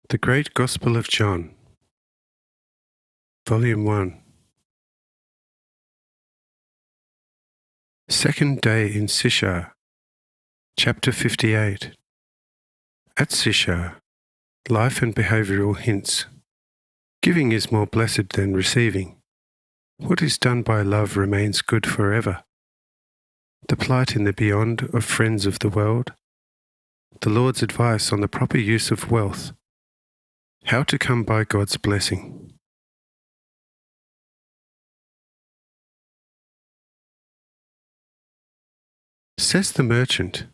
The Great Gospel of John, Volume 1. Second day in Sychar, Chapter 58. At Sychar, life and behavioural hints. Giving is more blessed than receiving. What is done by love remains good forever. The plight in the beyond of friends of the world. The Lord's advice on the proper use of wealth. How to come by God's blessing. Says the merchant,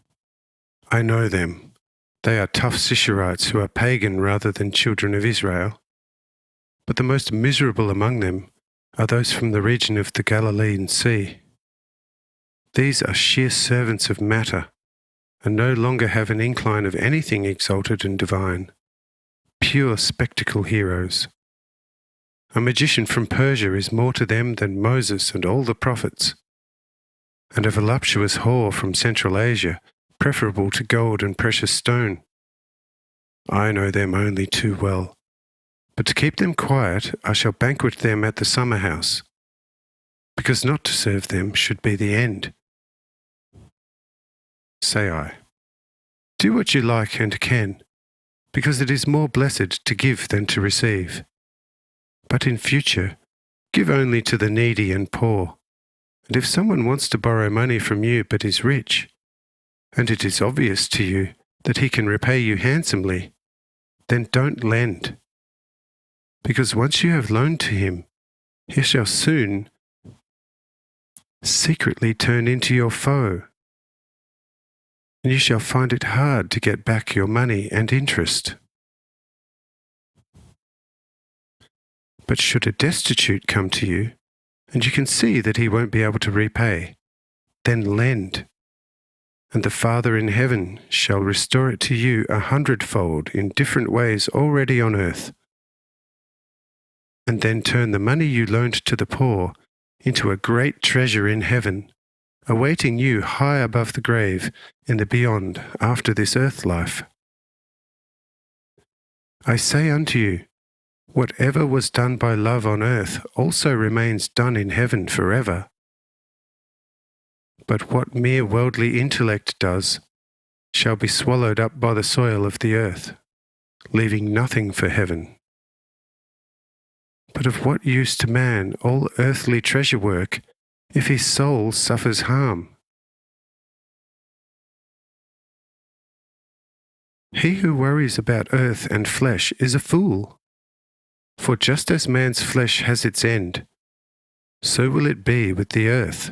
I know them. They are tough Sycharites who are pagan rather than children of Israel. But the most miserable among them are those from the region of the Galilean Sea. These are sheer servants of matter, and no longer have an incline of anything exalted and divine. Pure spectacle heroes. A magician from Persia is more to them than Moses and all the prophets, and a voluptuous whore from Central Asia preferable to gold and precious stone. I know them only too well, but to keep them quiet I shall banquet them at the summer house, because not to serve them should be the end. Say I, do what you like and can, because it is more blessed to give than to receive. But in future, give only to the needy and poor. And if someone wants to borrow money from you but is rich, and it is obvious to you that he can repay you handsomely, then don't lend. Because once you have loaned to him, he shall soon secretly turn into your foe, and you shall find it hard to get back your money and interest. But should a destitute come to you, and you can see that he won't be able to repay, then lend, and the Father in heaven shall restore it to you 100-fold in different ways already on earth. And then turn the money you loaned to the poor into a great treasure in heaven, awaiting you high above the grave in the beyond after this earth life. I say unto you, whatever was done by love on earth also remains done in heaven forever. But what mere worldly intellect does shall be swallowed up by the soil of the earth, leaving nothing for heaven. But of what use to man all earthly treasure work if his soul suffers harm? He who worries about earth and flesh is a fool. For just as man's flesh has its end, so will it be with the earth.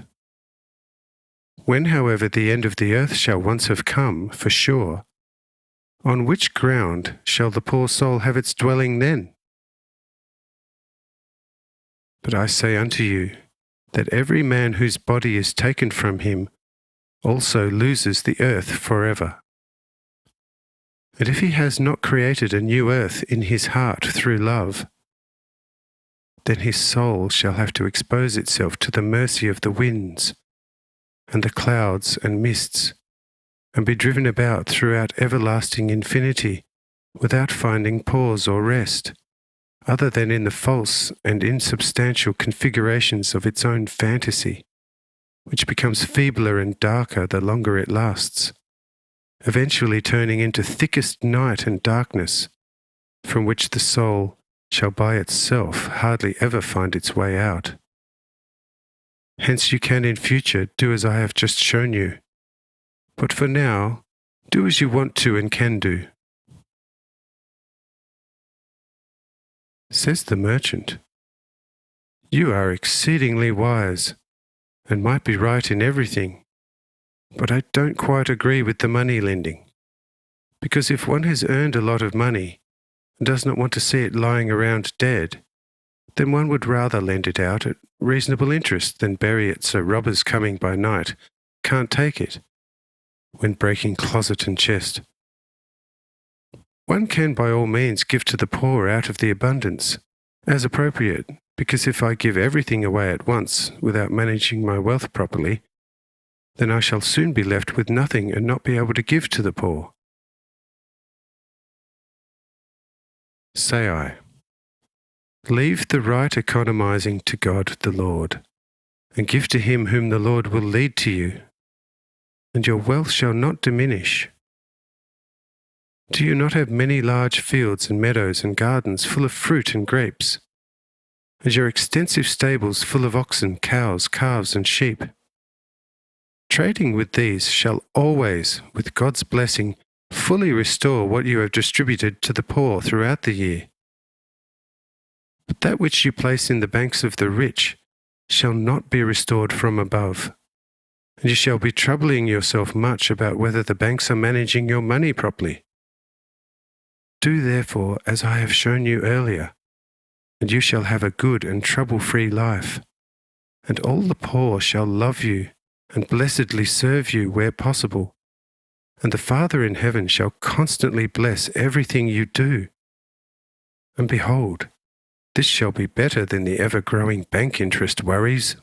When, however, the end of the earth shall once have come, for sure, on which ground shall the poor soul have its dwelling then? But I say unto you, that every man whose body is taken from him also loses the earth forever. And if he has not created a new earth in his heart through love, then his soul shall have to expose itself to the mercy of the winds and the clouds and mists, and be driven about throughout everlasting infinity without finding pause or rest, other than in the false and insubstantial configurations of its own fantasy, which becomes feebler and darker the longer it lasts, eventually turning into thickest night and darkness, from which the soul shall by itself hardly ever find its way out. Hence you can in future do as I have just shown you, but for now, do as you want to and can do. Says the merchant, you are exceedingly wise, and might be right in everything, but I don't quite agree with the money lending, because if one has earned a lot of money, and does not want to see it lying around dead, then one would rather lend it out at reasonable interest than bury it so robbers coming by night can't take it, when breaking closet and chest. One can by all means give to the poor out of the abundance, as appropriate, because if I give everything away at once without managing my wealth properly, then I shall soon be left with nothing and not be able to give to the poor. say I. Leave the right economizing to God the Lord, and give to him whom the Lord will lead to you, and your wealth shall not diminish. Do you not have many large fields and meadows and gardens full of fruit and grapes, and your extensive stables full of oxen, cows, calves, and sheep? Trading with these shall always, with God's blessing, fully restore what you have distributed to the poor throughout the year. But that which you place in the banks of the rich shall not be restored from above, and you shall be troubling yourself much about whether the banks are managing your money properly. Do therefore as I have shown you earlier, and you shall have a good and trouble-free life, and all the poor shall love you and blessedly serve you where possible, and the Father in heaven shall constantly bless everything you do. And behold, this shall be better than the ever-growing bank interest worries.